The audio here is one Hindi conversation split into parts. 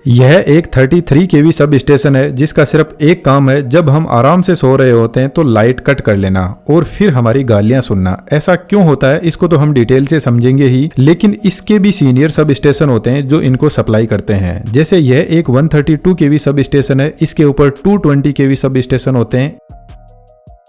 यह एक 33 केवी सब स्टेशन है जिसका सिर्फ एक काम है, जब हम आराम से सो रहे होते हैं तो लाइट कट कर लेना और फिर हमारी गालियां सुनना। ऐसा क्यों होता है इसको तो हम डिटेल से समझेंगे ही, लेकिन इसके भी सीनियर सब स्टेशन होते हैं जो इनको सप्लाई करते हैं। जैसे यह एक 132 केवी सब स्टेशन है, इसके ऊपर 220 केवी सब स्टेशन होते हैं,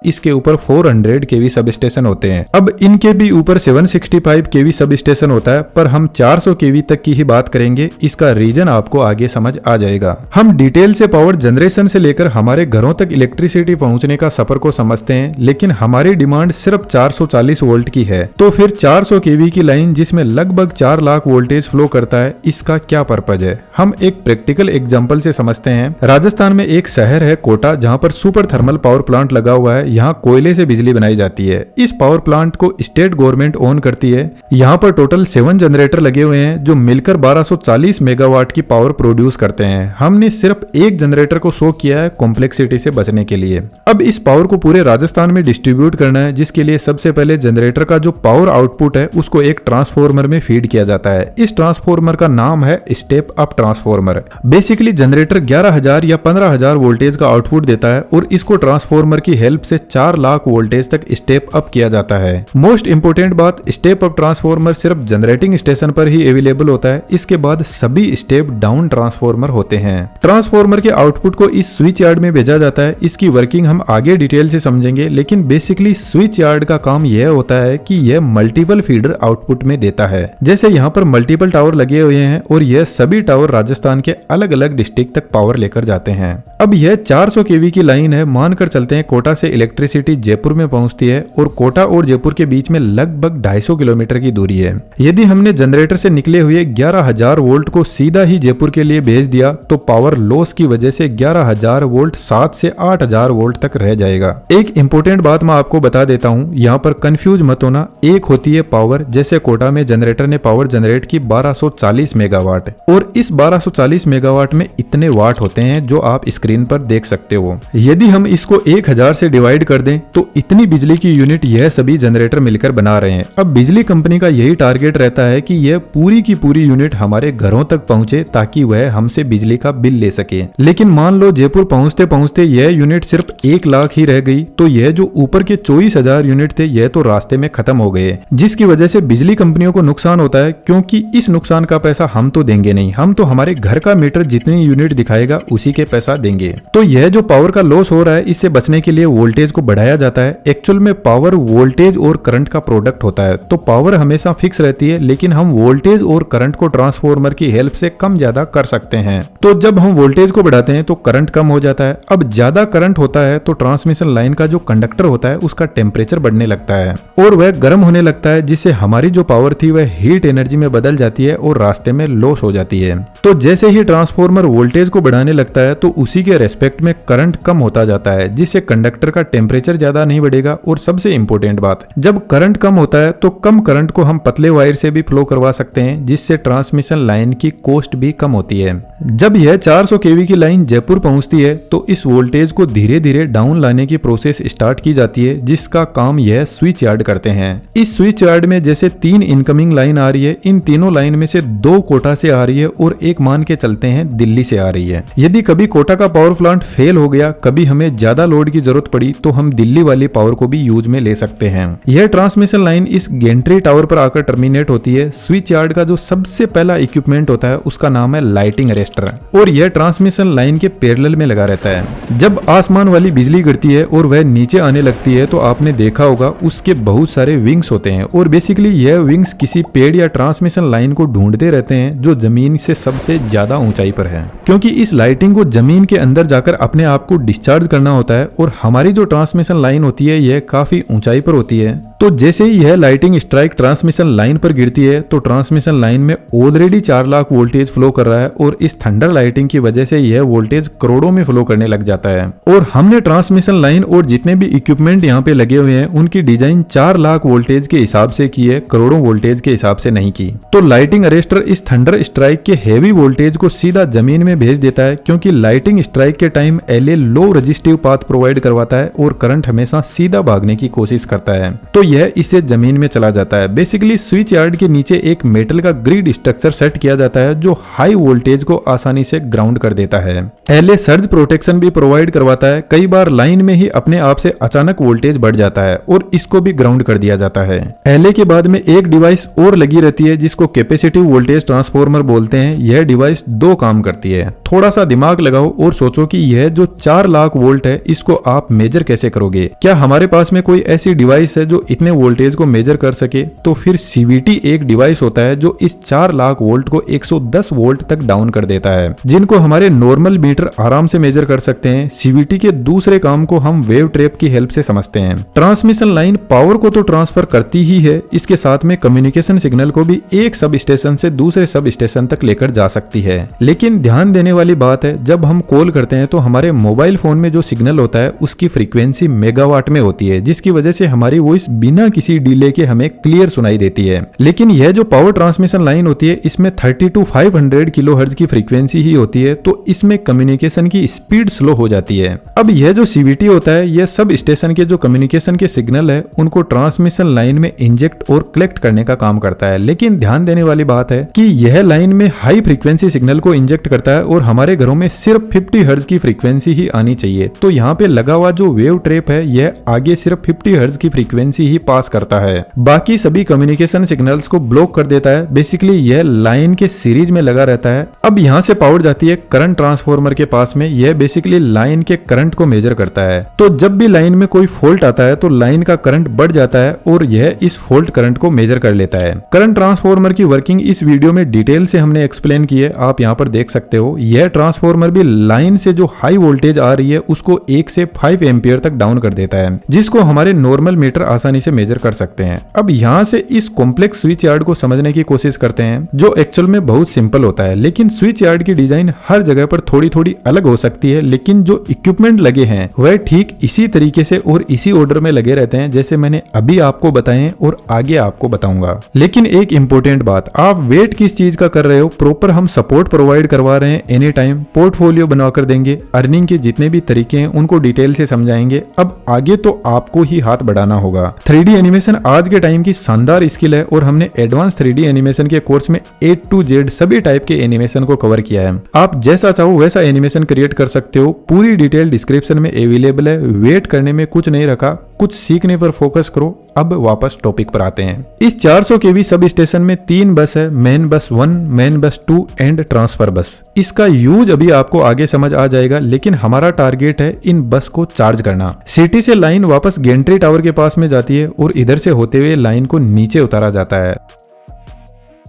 इसके ऊपर 400 केवी सब स्टेशन होते हैं। अब इनके भी ऊपर 765 केवी सब स्टेशन होता है, पर हम 400 केवी तक की ही बात करेंगे। इसका रीजन आपको आगे समझ आ जाएगा। हम डिटेल से पावर जनरेशन से लेकर हमारे घरों तक इलेक्ट्रिसिटी पहुंचने का सफर को समझते हैं, लेकिन हमारी डिमांड सिर्फ 440 वोल्ट की है। तो फिर 400 केवी की लाइन जिसमें लगभग 4 लाख वोल्टेज फ्लो करता है, इसका क्या पर्पज है? हम एक प्रैक्टिकल एग्जाम्पल से समझते हैं। राजस्थान में एक शहर है कोटा, जहाँ पर सुपर थर्मल पावर प्लांट लगा हुआ है। यहाँ कोयले से बिजली बनाई जाती है। इस पावर प्लांट को स्टेट गवर्नमेंट ओन करती है। यहाँ पर टोटल 7 जनरेटर लगे हुए हैं जो मिलकर 1240 मेगावाट की पावर प्रोड्यूस करते हैं। हमने सिर्फ एक जनरेटर को शो किया है कॉम्प्लेक्सिटी से बचने के लिए। अब इस पावर को पूरे राजस्थान में डिस्ट्रीब्यूट करना है, जिसके लिए सबसे पहले जनरेटर का जो पावर आउटपुट है उसको एक ट्रांसफॉर्मर में फीड किया जाता है। इस ट्रांसफॉर्मर का नाम है step up transformer. Basically generator 11,000 या 15,000 वोल्टेज का आउटपुट देता है और इसको ट्रांसफॉर्मर की हेल्प से 4 लाख वोल्टेज तक स्टेप अप किया जाता है। मोस्ट इंपोर्टेंट बात, स्टेप अप ट्रांसफॉर्मर सिर्फ जनरेटिंग स्टेशन पर ही अवेलेबल होता है। इसके बाद सभी स्टेप डाउन ट्रांसफॉर्मर होते हैं। ट्रांसफॉर्मर के आउटपुट को इस स्विच यार्ड में भेजा जाता है। इसकी वर्किंग हम आगे डिटेल से समझेंगे, लेकिन बेसिकली स्विच यार्ड का काम यह होता है कि यह मल्टीपल फीडर आउटपुट में देता है। जैसे यहाँ पर मल्टीपल टावर लगे हुए हैं और यह सभी टावर राजस्थान के अलग अलग डिस्ट्रिक्ट तक पावर लेकर जाते हैं। अब यह 400 केवी की लाइन है। मानकर चलते हैं कोटा से इलेक्ट्रिसिटी जयपुर में पहुंचती है और कोटा और जयपुर के बीच में लगभग 250 किलोमीटर की दूरी है। यदि हमने जनरेटर से निकले हुए 11,000 वोल्ट को सीधा ही जयपुर के लिए भेज दिया तो पावर लॉस की वजह से 11,000 वोल्ट 7 से 8,000 वोल्ट तक रह जाएगा। एक इंपॉर्टेंट बात मैं आपको बता देता हूं, यहाँ पर कंफ्यूज मत होना। एक होती है पावर, जैसे कोटा में जनरेटर ने पावर जनरेट की 1240 मेगावाट और इस 1240 मेगावाट में इतने वाट होते हैं जो आप स्क्रीन पर देख सकते हो। यदि हम इसको 1000 से डिवाइड कर दें तो इतनी बिजली की यूनिट यह सभी जनरेटर मिलकर बना रहे हैं। अब बिजली कंपनी का यही टारगेट रहता है कि यह पूरी की पूरी यूनिट हमारे घरों तक पहुंचे ताकि वह हमसे बिजली का बिल ले सके। लेकिन मान लो जयपुर पहुंचते पहुंचते यह यूनिट सिर्फ 1 लाख ही रह गई, तो यह जो ऊपर के 24,000 यूनिट थे यह तो रास्ते में खत्म हो गए, जिसकी वजह से बिजली कंपनियों को नुकसान होता है, क्योंकि इस नुकसान का पैसा हम तो देंगे नहीं। हम तो हमारे घर का मीटर जितनी यूनिट दिखाएगा उसी के पैसा देंगे। तो यह जो पावर का लॉस हो रहा है, इससे बचने के लिए वोल्टेज को बढ़ाया जाता है। एक्चुअल में पावर वोल्टेज और करंट का प्रोडक्ट होता है, तो पावर हमेशा फिक्स रहती है, लेकिन हम वोल्टेज और करंट को ट्रांसफॉर्मर की हेल्प से कम ज्यादा कर सकते हैं। तो जब हम वोल्टेज को बढ़ाते हैं तो करंट कम हो जाता है। अब ज्यादा करंट होता है तो ट्रांसमिशन लाइन का जो कंडक्टर होता है उसका टेम्परेचर बढ़ने लगता है और वह गर्म होने लगता है, जिससे हमारी जो पावर थी वह हीट एनर्जी में बदल जाती है और रास्ते में लॉस हो जाती है। तो जैसे ही ट्रांसफॉर्मर वोल्टेज को बढ़ाने लगता है तो उसी के रेस्पेक्ट में करंट कम होता जाता है, जिससे कंडक्टर का टेम्परेचर ज्यादा नहीं बढ़ेगा। और सबसे इंपॉर्टेंट बात, जब करंट कम होता है तो कम करंट को हम पतले वायर से भी फ्लो करवा सकते हैं, जिससे ट्रांसमिशन लाइन की कॉस्ट भी कम होती है। जब यह 400 केवी की लाइन जयपुर पहुंचती है तो इस वोल्टेज को धीरे धीरे डाउन लाने की प्रोसेस स्टार्ट की जाती है, जिसका काम यह स्विच यार्ड करते हैं। इस स्विच यार्ड में जैसे 3 इनकमिंग लाइन आ रही है, इन तीनों लाइन में से 2 कोटा से आ रही है और एक मान के चलते हैं दिल्ली से आ रही है। यदि कभी कोटा का पावर प्लांट फेल हो गया, कभी हमें ज्यादा लोड की जरूरत पड़ी, तो हम दिल्ली वाली पावर को भी यूज में ले सकते हैं। यह ट्रांसमिशन लाइन इस गेंट्री टावर पर आकर टर्मिनेट होती है। स्विच यार्ड का जो सबसे पहला इक्विपमेंट होता है उसका नाम है लाइटिंग अरेस्टर, और यह ट्रांसमिशन लाइन के पैरेलल में लगा रहता है। जब आसमान वाली बिजली गिरती है और वह नीचे आने लगती है तो आपने देखा होगा उसके बहुत सारे विंग्स होते हैं, और बेसिकली यह विंग्स किसी पेड़ या ट्रांसमिशन लाइन को ढूंढते रहते हैं जो जमीन से सबसे ज्यादा ऊंचाई पर है, क्योंकि इस लाइटिंग को जमीन के अंदर जाकर अपने आप को डिस्चार्ज करना होता है। और हमारी जो ट्रांसमिशन लाइन होती है यह काफी ऊंचाई पर होती है। तो जैसे ही यह लाइटिंग स्ट्राइक ट्रांसमिशन लाइन पर गिरती है तो ट्रांसमिशन लाइन में ऑलरेडी 4 लाख वोल्टेज फ्लो कर रहा है, और इस थंडर लाइटिंग की वजह से यह वोल्टेज करोड़ों में फ्लो करने लग जाता है। और हमने ट्रांसमिशन लाइन और जितने भी इक्विपमेंट यहाँ पे लगे हुए हैं उनकी डिजाइन 4 लाख वोल्टेज के हिसाब से की है, करोड़ों वोल्टेज के हिसाब से नहीं की। तो लाइटिंग अरेस्टर इस थंडर स्ट्राइक के हेवी वोल्टेज को सीधा जमीन में भेज देता है, क्योंकि लाइटिंग स्ट्राइक के टाइम एलए लो रजिस्टिव पाथ प्रोवाइड करवाता है और करंट हमेशा सीधा भागने की कोशिश करता है। तो यह इससे जमीन में चला जाता है। बेसिकली स्विच यार्ड के नीचे एक मेटल का ग्रिड स्ट्रक्चर सेट किया जाता है जो हाई वोल्टेज को आसानी से ग्राउंड कर देता है। एलए सर्ज प्रोटेक्शन भी प्रोवाइड करवाता है। कई बार लाइन में ही अपने आप से अचानक वोल्टेज बढ़ जाता है और इसको भी ग्राउंड कर दिया जाता है। एलए के बाद में एक डिवाइस और लगी रहती है जिसको कैपेसिटिव वोल्टेज ट्रांसफॉर्मर बोलते हैं। यह डिवाइस दो काम करती है। थोड़ा सा दिमाग लगाओ और सोचो कि यह जो 4 लाख वोल्ट है इसको आप मेजर कैसे करोगे। क्या हमारे पास में कोई ऐसी डिवाइस है जो इतने वोल्टेज को मेजर कर सके? तो फिर सीवीटी एक डिवाइस होता है जो इस 4 लाख वोल्ट को 110 वोल्ट तक डाउन कर देता है, जिनको हमारे नॉर्मल मीटर आराम से मेजर कर सकते हैं। सीवीटी के दूसरे काम को हम वेव ट्रैप की हेल्प से समझते हैं। ट्रांसमिशन लाइन पावर को तो ट्रांसफर करती ही है, इसके साथ में कम्युनिकेशन सिग्नल को भी एक सब स्टेशन से दूसरे सब स्टेशन तक लेकर जा सकती है। लेकिन ध्यान देने वाली बात है, जब हम कॉल करते हैं तो हमारे मोबाइल फोन में जो सिग्नल होता है उसकी फ्रीक्वेंसी मेगावाट में होती है, जिसकी वजह से हमारी वॉइस बिना किसी डिले के हमें क्लियर सुनाई देती है। लेकिन यह जो पावर ट्रांसमिशन लाइन होती है इसमें 30 to 500 किलोहर्ट्ज की फ्रीक्वेंसी ही होती है, तो इसमें कम्युनिकेशन की स्पीड स्लो हो जाती है। अब यह जो सीवीटी होता है यह सब स्टेशन के जो कम्युनिकेशन के सिग्नल है उनको ट्रांसमिशन लाइन में इंजेक्ट और कलेक्ट करने का काम करता है। लेकिन ध्यान देने वाली बात है कि यह लाइन में हाई फ्रीक्वेंसी सिग्नल को इंजेक्ट करता है और हमारे घरों में सिर्फ 50 हर्ट्ज की फ्रीक्वेंसी ही आनी चाहिए। तो यहाँ पे लगा हुआ जो वेव ट्रैप है यह आगे सिर्फ 50 हर्ट्ज की फ्रीक्वेंसी ही पास करता है, बाकी सभी कम्युनिकेशन सिग्नल्स को ब्लॉक कर देता है। बेसिकली यह लाइन के सीरीज में लगा रहता है। अब यहाँ से पावर जाती है करंट ट्रांसफॉर्मर के पास में। यह बेसिकली लाइन के करंट को मेजर करता है। तो जब भी लाइन में कोई फॉल्ट आता है तो लाइन का करंट बढ़ जाता है और यह इस फॉल्ट करंट को मेजर कर लेता है। करंट ट्रांसफॉर्मर की वर्किंग इस वीडियो में डिटेल से हमने एक्सप्लेन की है, आप यहाँ पर देख सकते हो। यह ट्रांसफॉर्मर भी लाइन से जो हाई वोल्टेज आ रही है उसको 1 से 5 एम्पियर तक डाउन कर देता है, जिसको हमारे नॉर्मल मीटर आसानी से मेजर कर सकते हैं। अब यहाँ से इस कॉम्प्लेक्स स्विच यार्ड को समझने की कोशिश करते हैं, जो एक्चुअल में बहुत सिंपल होता है। लेकिन स्विच यार्ड की डिजाइन हर जगह पर थोड़ी थोड़ी अलग हो सकती है, लेकिन जो इक्विपमेंट लगे हैं वह ठीक इसी तरीके से और इसी ऑर्डर में लगे रहते हैं जैसे मैंने अभी आपको बताए और आगे आपको बताऊंगा। लेकिन एक इंपॉर्टेंट बात, आप वेट किस चीज का कर रहे हो? प्रॉपर हम सपोर्ट प्रोवाइड करवा रहे हैं एनी टाइम, पोर्टफोलियो बनाकर देंगे, अर्निंग के जितने भी तरीके हैं उनको डिटेल से समझाएंगे। अब आगे तो आपको ही हाथ बढ़ाना होगा। 3D एनिमेशन आज के टाइम की शानदार स्किल है और हमने एडवांस 3D एनिमेशन के कोर्स में A to Z सभी टाइप के एनिमेशन को कवर किया है। आप जैसा चाहो वैसा एनिमेशन क्रिएट कर सकते हो। पूरी डिटेल डिस्क्रिप्शन में अवेलेबल है। वेट करने में कुछ नहीं रखा, कुछ सीखने पर फोकस करो। अब वापस टॉपिक पर आते हैं। इस 400 kV सब स्टेशन में 3 बस है, main bus 1, main bus 2 and transfer बस। इसका यूज अभी आपको आगे समझ आ जाएगा, लेकिन हमारा टारगेट है इन बस को चार्ज करना। सिटी से लाइन वापस गेंट्री टावर के पास में जाती है और इधर से होते हुए लाइन को नीचे उतारा जाता है।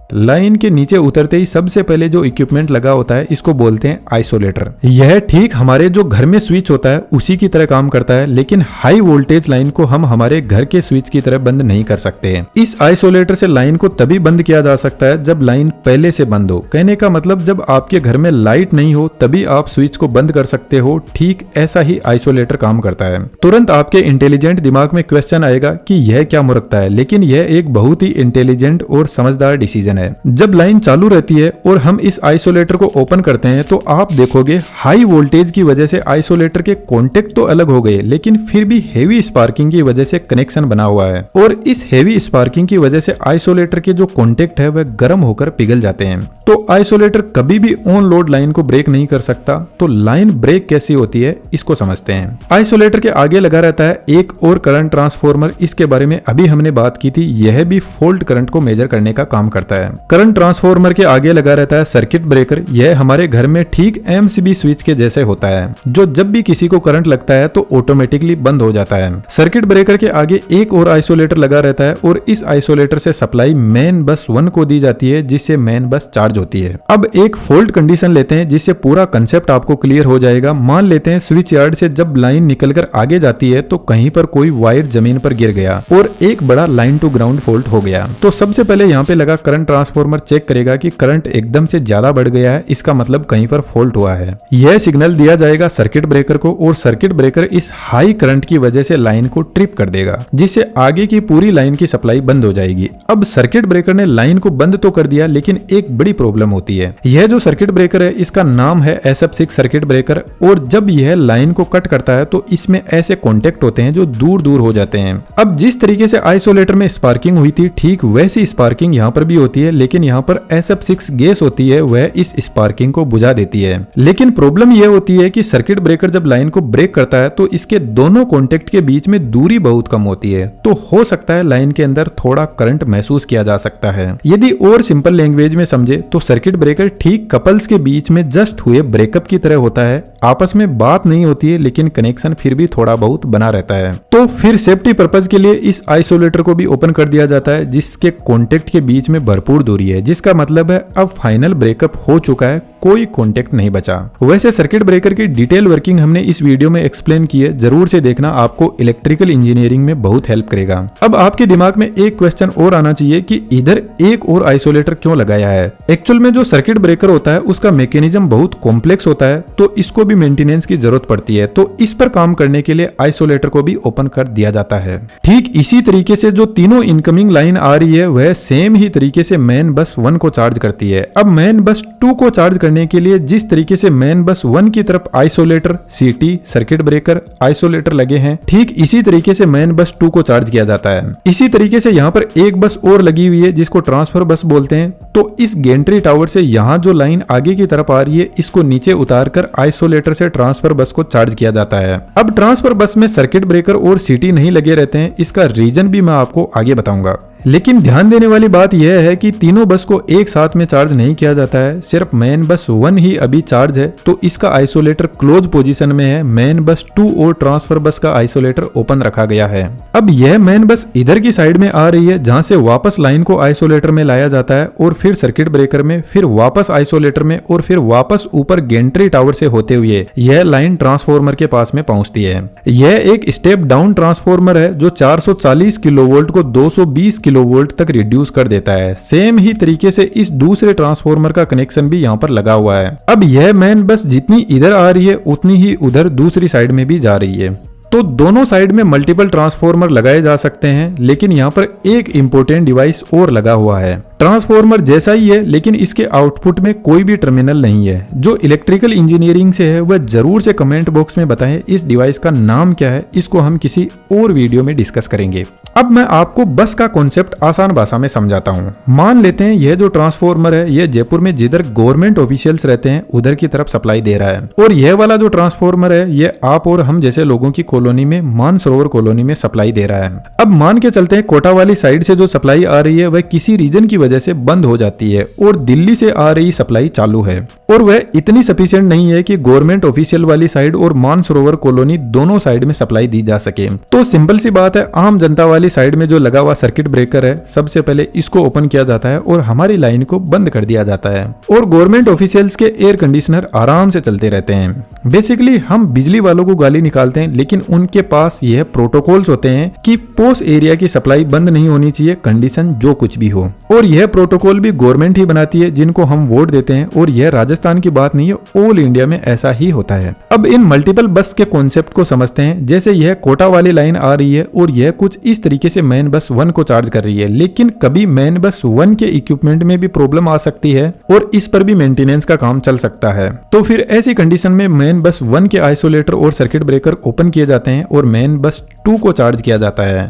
लाइन के नीचे उतरते ही सबसे पहले जो इक्विपमेंट लगा होता है इसको बोलते हैं आइसोलेटर। यह ठीक हमारे जो घर में स्विच होता है उसी की तरह काम करता है, लेकिन हाई वोल्टेज लाइन को हम हमारे घर के स्विच की तरह बंद नहीं कर सकते। इस आइसोलेटर से लाइन को तभी बंद किया जा सकता है जब लाइन पहले से बंद हो। कहने का मतलब जब आपके घर में लाइट नहीं हो तभी आप स्विच को बंद कर सकते हो। ठीक ऐसा ही आइसोलेटर काम करता है। तुरंत आपके इंटेलिजेंट दिमाग में क्वेश्चन आएगा कि यह क्या मुरक्ता है, लेकिन यह एक बहुत ही इंटेलिजेंट और समझदार डिसीजन है। जब लाइन चालू रहती है और हम इस आइसोलेटर को ओपन करते हैं तो आप देखोगे हाई वोल्टेज की वजह से आइसोलेटर के कॉन्टेक्ट तो अलग हो गए, लेकिन फिर भी हेवी स्पार्किंग की वजह से कनेक्शन बना हुआ है और इस हेवी स्पार्किंग की वजह से आइसोलेटर के जो कॉन्टेक्ट है वह गर्म होकर पिघल जाते हैं। तो आइसोलेटर कभी भी ऑन लोड लाइन को ब्रेक नहीं कर सकता। तो लाइन ब्रेक कैसी होती है इसको समझते हैं। आइसोलेटर के आगे लगा रहता है एक और करंट ट्रांसफॉर्मर। इसके बारे में अभी हमने बात की थी। यह भी फॉल्ट करंट को मेजर करने का काम करता है। करंट ट्रांसफॉर्मर के आगे लगा रहता है सर्किट ब्रेकर। यह हमारे घर में ठीक एमसीबी स्विच के जैसे होता है, जो जब भी किसी को करंट लगता है तो ऑटोमेटिकली बंद हो जाता है। सर्किट ब्रेकर के आगे एक और आइसोलेटर लगा रहता है और इस आइसोलेटर से सप्लाई मेन बस 1 को दी जाती है, जिससे मेन बस चार्ज होती है। अब एक फॉल्ट कंडीशन लेते हैं जिससे पूरा कंसेप्ट आपको क्लियर हो जाएगा। मान लेते हैं स्विच यार्ड से जब लाइन निकलकर आगे जाती है तो कहीं पर कोई वायर जमीन पर गिर गया और एक बड़ा लाइन टू ग्राउंड फॉल्ट हो गया। तो सबसे पहले यहाँ पे लगा करंट ट्रांसफार्मर चेक करेगा कि करंट एकदम से ज्यादा बढ़ गया है, इसका मतलब कहीं पर फॉल्ट हुआ है। यह सिग्नल दिया जाएगा सर्किट ब्रेकर को और सर्किट ब्रेकर इस हाई करंट की वजह से लाइन को ट्रिप कर देगा, जिससे आगे की पूरी लाइन की सप्लाई बंद हो जाएगी। अब सर्किट ब्रेकर ने लाइन को बंद तो कर दिया, लेकिन एक बड़ी प्रॉब्लम होती है। यह जो सर्किट ब्रेकर है इसका नाम है SF6 सर्किट ब्रेकर, और जब यह लाइन को कट करता है तो इसमें ऐसे कॉन्टेक्ट होते हैं जो दूर दूर हो जाते हैं। अब जिस तरीके से आइसोलेटर में स्पार्किंग हुई थी, ठीक वैसी स्पार्किंग यहाँ पर भी होती है, लेकिन यहाँ पर SF6 गैस होती है, वह इस स्पार्किंग को बुझा देती है। लेकिन प्रॉब्लम यह होती है कि सर्किट ब्रेकर जब लाइन को ब्रेक करता है तो इसके दोनों कॉन्टेक्ट के बीच में दूरी बहुत कम होती है, तो हो सकता है लाइन के अंदर थोड़ा करंट महसूस किया जा सकता है। यदि और सिंपल लैंग्वेज में समझे तो सर्किट ब्रेकर ठीक कपल्स के बीच में जस्ट हुए ब्रेकअप की तरह होता है। आपस में बात नहीं होती है, लेकिन कनेक्शन फिर भी थोड़ा बहुत बना रहता है। तो फिर सेफ्टी पर्पज के लिए इस आइसोलेटर को भी ओपन कर दिया जाता है, जिसके कॉन्टेक्ट के बीच में भरपूर दूरी है, जिसका मतलब है अब फाइनल ब्रेकअप हो चुका है, कोई कॉन्टेक्ट नहीं बचा। वैसे सर्किट ब्रेकर की डिटेल वर्किंग हमने इस वीडियो में एक्सप्लेन की है, जरूर से देखना, आपको इलेक्ट्रिकल इंजीनियरिंग में बहुत हेल्प करेगा। अब आपके दिमाग में एक क्वेश्चन और आना चाहिए कि इधर एक और आइसोलेटर क्यों लगाया है। एक्चुअल में जो सर्किट ब्रेकर होता है उसका मैकेनिज्म बहुत कॉम्प्लेक्स होता है, तो इसको भी मेंटेनेंस की जरूरत पड़ती है, तो इस पर काम करने के लिए आइसोलेटर को भी ओपन कर दिया जाता है। ठीक इसी तरीके से जो तीनों इनकमिंग लाइन आ रही है वह सेम ही तरीके से मेन बस 1 को चार्ज करती है। अब मेन बस 2 को चार्ज करने के लिए जिस तरीके से मेन बस 1 की तरफ isolator, CT, circuit breaker, isolator लगे हैं, ठीक इसी तरीके से मेन बस 2 को चार्ज किया जाता है। इसी तरीके से यहाँ पर एक बस और लगी हुई है जिसको ट्रांसफर बस बोलते हैं, तो इस गेंट्री टावर से यहाँ जो लाइन आगे की तरफ आ रही है इसको नीचे उतार कर आइसोलेटर से ट्रांसफर बस को चार्ज किया जाता है। अब ट्रांसफर बस में सर्किट ब्रेकर और CT नहीं लगे रहते हैं, इसका रीजन भी मैं आपको आगे बताऊंगा। लेकिन ध्यान देने वाली बात यह है कि तीनों बस को एक साथ में चार्ज नहीं किया जाता है, सिर्फ मेन बस 1 ही अभी चार्ज है, तो इसका आइसोलेटर क्लोज पोजीशन में है। मेन बस 2 और ट्रांसफर बस का आइसोलेटर ओपन रखा गया है। अब यह मेन बस इधर की साइड में आ रही है, जहां से वापस लाइन को आइसोलेटर में लाया जाता है और फिर सर्किट ब्रेकर में, फिर वापस आइसोलेटर में और फिर वापस ऊपर गेंट्री टावर से होते हुए यह लाइन ट्रांसफार्मर के पास में पहुंचती है। यह एक स्टेप डाउन ट्रांसफार्मर है जो 440 किलोवोल्ट को 220 किलोवोल्ट तक रिड्यूस कर देता है। सेम ही तरीके से इस दूसरे ट्रांसफार्मर का कनेक्शन भी यहाँ पर लगा हुआ है। अब यह मेन बस जितनी इधर आ रही है उतनी ही उधर दूसरी साइड में भी जा रही है, तो दोनों साइड में मल्टीपल ट्रांसफार्मर लगाए जा सकते हैं। लेकिन यहाँ पर एक इंपॉर्टेंट डिवाइस और लगा हुआ है। ट्रांसफार्मर जैसा ही है, लेकिन इसके आउटपुट में कोई भी टर्मिनल नहीं है। जो इलेक्ट्रिकल इंजीनियरिंग से है वह जरूर से कमेंट बॉक्स में बताएं इस डिवाइस का नाम क्या है, इसको हम किसी और वीडियो में डिस्कस करेंगे। अब मैं आपको बस का कॉन्सेप्ट आसान भाषा में समझाता हूँ। मान लेते हैं यह जो ट्रांसफार्मर है यह जयपुर में जिधर गवर्नमेंट ऑफिशियल्स रहते हैं उधर की तरफ सप्लाई दे रहा है, और यह वाला जो ट्रांसफार्मर है यह आप और हम जैसे लोगों की कॉलोनी में, मानसरोवर कॉलोनी में सप्लाई दे रहा है। अब मान के चलते हैं कोटा वाली साइड से जो सप्लाई आ रही है वह किसी रीजन की वजह से बंद हो जाती है और दिल्ली से आ रही सप्लाई चालू है, और वह इतनी सफिशिएंट नहीं है कि गवर्नमेंट ऑफिशियल वाली साइड और मानसरोवर कॉलोनी दोनों साइड में सप्लाई दी जा सके। तो सिंपल सी बात है, आम जनता वाली साइड में जो लगा हुआ सर्किट ब्रेकर है सबसे पहले इसको ओपन किया जाता है और हमारी लाइन को बंद कर दिया जाता है, और गवर्नमेंट ऑफिशियल्स के एयर कंडीशनर आराम से चलते रहते हैं। बेसिकली हम बिजली वालों को गाली निकालते हैं, लेकिन उनके पास यह प्रोटोकॉल्स होते हैं कि पोस्ट एरिया की सप्लाई बंद नहीं होनी चाहिए, कंडीशन जो कुछ भी हो, और यह प्रोटोकॉल भी गवर्नमेंट ही बनाती है जिनको हम वोट देते हैं, और यह राजस्थान की बात नहीं है, ऑल इंडिया में ऐसा ही होता है। अब इन मल्टीपल बस के कॉन्सेप्ट को समझते हैं। जैसे यह कोटा वाली लाइन आ रही है और यह कुछ इस तरीके से मेन बस 1 को चार्ज कर रही है, लेकिन कभी मेन बस 1 के इक्विपमेंट में भी प्रॉब्लम आ सकती है और इस पर भी मेंटेनेंस का काम चल सकता है। तो फिर ऐसी कंडीशन में मेन बस 1 के आइसोलेटर और सर्किट ब्रेकर ओपन किए जाते हैं और मेन बस 2 को चार्ज किया जाता है।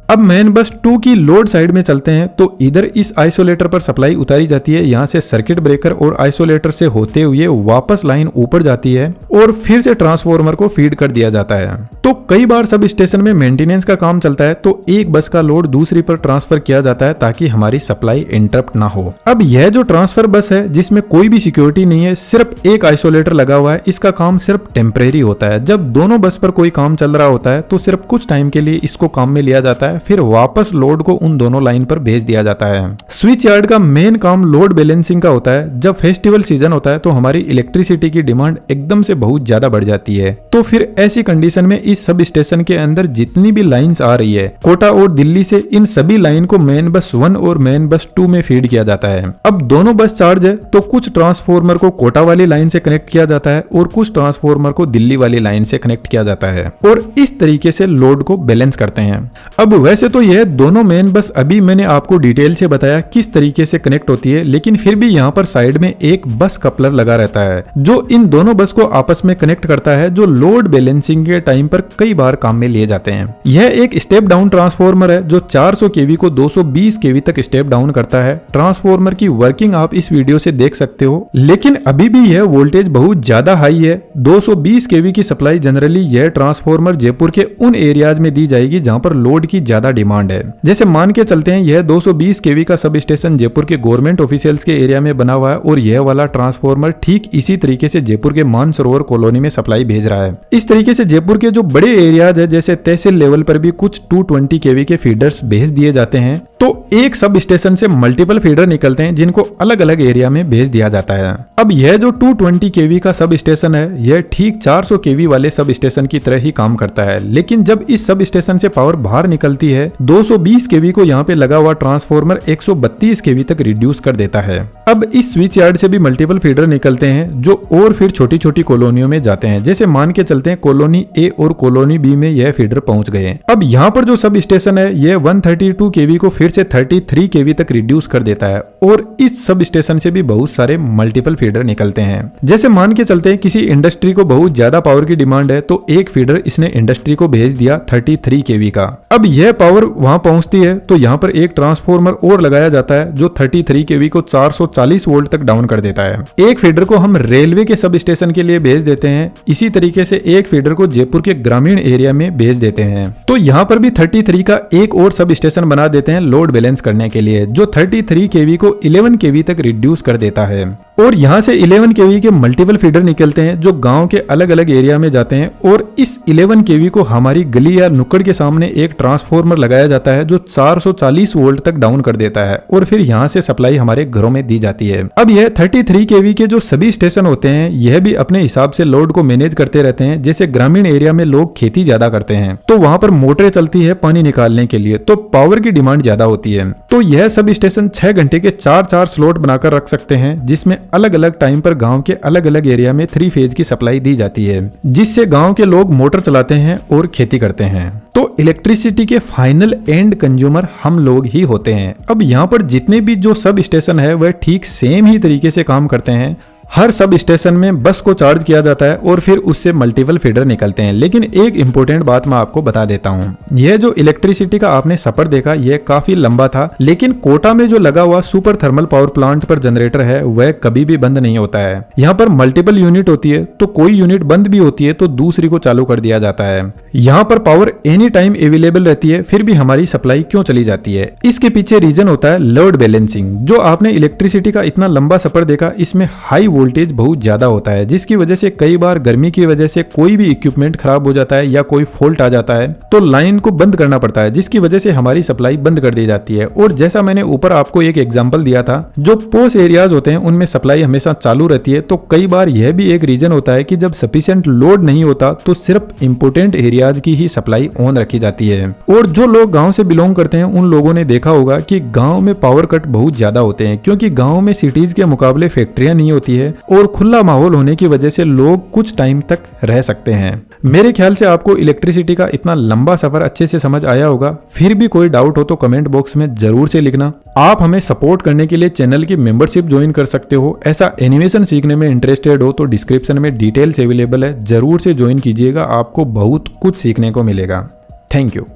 अब मेन बस 2 की लोड साइड में चलते हैं, तो इधर इस आइसोलेटर पर सप्लाई उतारी जाती है। यहाँ से सर्किट ब्रेकर और आइसोलेटर से होते हुए वापस लाइन ऊपर जाती है और फिर से ट्रांसफार्मर को फीड कर दिया जाता है। तो कई बार सब स्टेशन में मेंटेनेंस का काम चलता है, तो एक बस का लोड दूसरी पर ट्रांसफर किया जाता है ताकि हमारी सप्लाई इंटरप्ट ना हो। अब यह जो ट्रांसफर बस है जिसमें कोई भी सिक्योरिटी नहीं है, सिर्फ एक आइसोलेटर लगा हुआ है, इसका काम सिर्फ टेम्परेरी होता है। जब दोनों बस पर कोई काम चल रहा होता है तो सिर्फ कुछ टाइम के लिए इसको काम में लिया जाता है, फिर वापस लोड को उन दोनों लाइन पर भेज दिया जाता है। स्विच यार्ड का मेन काम लोड बैलेंसिंग का होता है। जब फेस्टिवल सीजन होता है तो हमारी इलेक्ट्रिसिटी की डिमांड एकदम से बहुत ज्यादा बढ़ जाती है, तो फिर ऐसी कंडीशन में इस सब स्टेशन के अंदर जितनी भी लाइंस आ रही है कोटा और दिल्ली से, इन सभी लाइन को मेन बस 1 और मेन बस 2 में फीड किया जाता है। अब दोनों बस चार्ज है तो कुछ ट्रांसफॉर्मर को कोटा वाली लाइन से कनेक्ट किया जाता है और कुछ ट्रांसफॉर्मर को दिल्ली वाली लाइन से कनेक्ट किया जाता है और इस तरीके से लोड को बैलेंस करते हैं। अब वैसे तो यह दोनों मेन बस अभी मैंने आपको डिटेल से बताया किस तरीके से कनेक्ट होती है, लेकिन फिर भी यहाँ पर साइड में एक बस कपलर लगा रहता है जो इन दोनों बस को आपस में कनेक्ट करता है, जो लोड बैलेंसिंग के टाइम पर कई बार काम में लिए जाते हैं। यह एक स्टेप डाउन ट्रांसफॉर्मर है जो 400 केवी को 220 केवी तक स्टेप डाउन करता है। ट्रांसफॉर्मर की वर्किंग आप इस वीडियो से देख सकते हो, लेकिन अभी भी यह वोल्टेज बहुत ज्यादा हाई है। 220 केवी की सप्लाई जनरली यह ट्रांसफॉर्मर जयपुर के उन एरियाज में दी जाएगी जहां पर लोड की ज्यादा डिमांड है। जैसे मान के चलते हैं यह 220 केवी का सब स्टेशन जयपुर के गवर्नमेंट ऑफिशियल्स के एरिया में बना हुआ है और यह वाला ट्रांसफॉर्मर ठीक इसी तरीके से जयपुर के मानसरोवर कॉलोनी में सप्लाई भेज रहा है। इस तरीके से जयपुर के जो बड़े एरियाज है जैसे तहसील लेवल पर भी कुछ 220 केवी के फीडर्स भेज दिए जाते हैं, तो एक सब स्टेशन से मल्टीपल फीडर निकलते हैं जिनको अलग अलग एरिया में भेज दिया जाता है। अब यह जो 220 केवी का सब स्टेशन है यह ठीक 400 केवी वाले सब स्टेशन की तरह ही काम करता है, लेकिन जब इस सब स्टेशन से पावर बाहर निकलती है 220 केवी को यहाँ पे लगा हुआ ट्रांसफॉर्मर 132 केवी तक रिड्यूस कर देता है। अब इस स्विच यार्ड से भी मल्टीपल फीडर निकलते हैं जो और फिर छोटी छोटी कॉलोनियों में जाते हैं। जैसे मान के चलते हैं कॉलोनी ए और कॉलोनी बी में यह फीडर पहुंच गए। अब यहाँ पर जो सब स्टेशन है यह 132 केवी को फिर से 33 केवी तक रिड्यूस कर देता है और इस सब स्टेशन से भी बहुत सारे मल्टीपल फीडर निकलते हैं। जैसे मान के चलते हैं किसी इंडस्ट्री को बहुत ज्यादा पावर की डिमांड है तो एक फीडर इसने इंडस्ट्री को भेज दिया 33 केवी का। अब यह पावर वहां पहुंचती है तो यहाँ पर एक ट्रांसफॉर्मर और लगाया जाता है जो 33 केवी को 440 वोल्ट तक डाउन कर देता है। एक फीडर को हम रेलवे के सब स्टेशन के लिए भेज देते हैं, इसी तरीके से एक फीडर को जयपुर के ग्रामीण एरिया में भेज देते हैं। तो यहाँ पर भी 33 का एक और सब स्टेशन बना देते हैं लोड बैलेंस करने के लिए, जो 33 केवी को 11 केवी तक रिड्यूस कर देता है। और यहाँ से 11 केवी के मल्टीपल फीडर निकलते हैं जो गांव के अलग अलग एरिया में जाते हैं और इस 11 केवी को हमारी गली या नुक्कड़ के सामने एक ट्रांसफॉर्मर लगाया जाता है जो 440 वोल्ट तक डाउन कर देता है और फिर यहाँ से सप्लाई हमारे घरों में दी जाती है। अब यह 33 केवी के जो सभी स्टेशन होते हैं यह भी अपने हिसाब से लोड को मैनेज करते रहते हैं। जैसे ग्रामीण एरिया में लोग खेती ज्यादा करते हैं तो वहां पर मोटरें चलती है पानी निकालने के लिए, तो पावर की डिमांड ज्यादा होती है। तो यह सब स्टेशन 6 घंटे के 4-4 स्लॉट बनाकर रख सकते हैं जिसमें अलग अलग टाइम पर गांव के अलग अलग एरिया में 3 फेज की सप्लाई दी जाती है, जिससे गांव के लोग मोटर चलाते हैं और खेती करते हैं। तो इलेक्ट्रिसिटी के फाइनल एंड कंज्यूमर हम लोग ही होते हैं। अब यहाँ पर जितने भी जो सब स्टेशन है वह ठीक सेम ही तरीके से काम करते हैं। हर सब स्टेशन में बस को चार्ज किया जाता है और फिर उससे मल्टीपल फीडर निकलते हैं। लेकिन एक इंपॉर्टेंट बात मैं आपको बता देता हूँ, यह जो इलेक्ट्रिसिटी का आपने सफर देखा यह काफी लंबा था, लेकिन कोटा में जो लगा हुआ सुपर थर्मल पावर प्लांट पर जनरेटर है वह कभी भी बंद नहीं होता है। यहाँ पर मल्टीपल यूनिट होती है तो कोई यूनिट बंद भी होती है तो दूसरी को चालू कर दिया जाता है। यहाँ पर पावर एनी टाइम अवेलेबल रहती है, फिर भी हमारी सप्लाई क्यों चली जाती है? इसके पीछे रीजन होता है लोड बैलेंसिंग। जो आपने इलेक्ट्रिसिटी का इतना लंबा सफर देखा इसमें हाई वोल्टेज बहुत ज्यादा होता है, जिसकी वजह से कई बार गर्मी की वजह से कोई भी इक्विपमेंट खराब हो जाता है या कोई फॉल्ट आ जाता है तो लाइन को बंद करना पड़ता है, जिसकी वजह से हमारी सप्लाई बंद कर दी जाती है। और जैसा मैंने ऊपर आपको एक एग्जांपल दिया था, जो पोस्ट एरियाज होते हैं उनमें सप्लाई हमेशा चालू रहती है, तो कई बार यह भी एक रीजन होता है कि जब सफिशिएंट लोड नहीं होता तो सिर्फ इंपोर्टेंट एरियाज की ही सप्लाई ऑन रखी जाती है। और जो लोग गाँव से बिलोंग करते हैं उन लोगों ने देखा होगा कि गाँव में पावर कट बहुत ज्यादा होते हैं, क्योंकि गाँव में सिटीज के मुकाबले फैक्ट्रियां नहीं होती है और खुला माहौल होने की वजह से लोग कुछ टाइम तक रह सकते हैं। मेरे ख्याल से आपको इलेक्ट्रिसिटी का इतना लंबा सफर अच्छे से समझ आया होगा। फिर भी कोई डाउट हो तो कमेंट बॉक्स में जरूर से लिखना। आप हमें सपोर्ट करने के लिए चैनल की मेंबरशिप ज्वाइन कर सकते हो। ऐसा एनिमेशन सीखने में इंटरेस्टेड हो तो डिस्क्रिप्शन में डिटेल्स अवेलेबल है, जरूर से ज्वाइन कीजिएगा, आपको बहुत कुछ सीखने को मिलेगा। Thank you.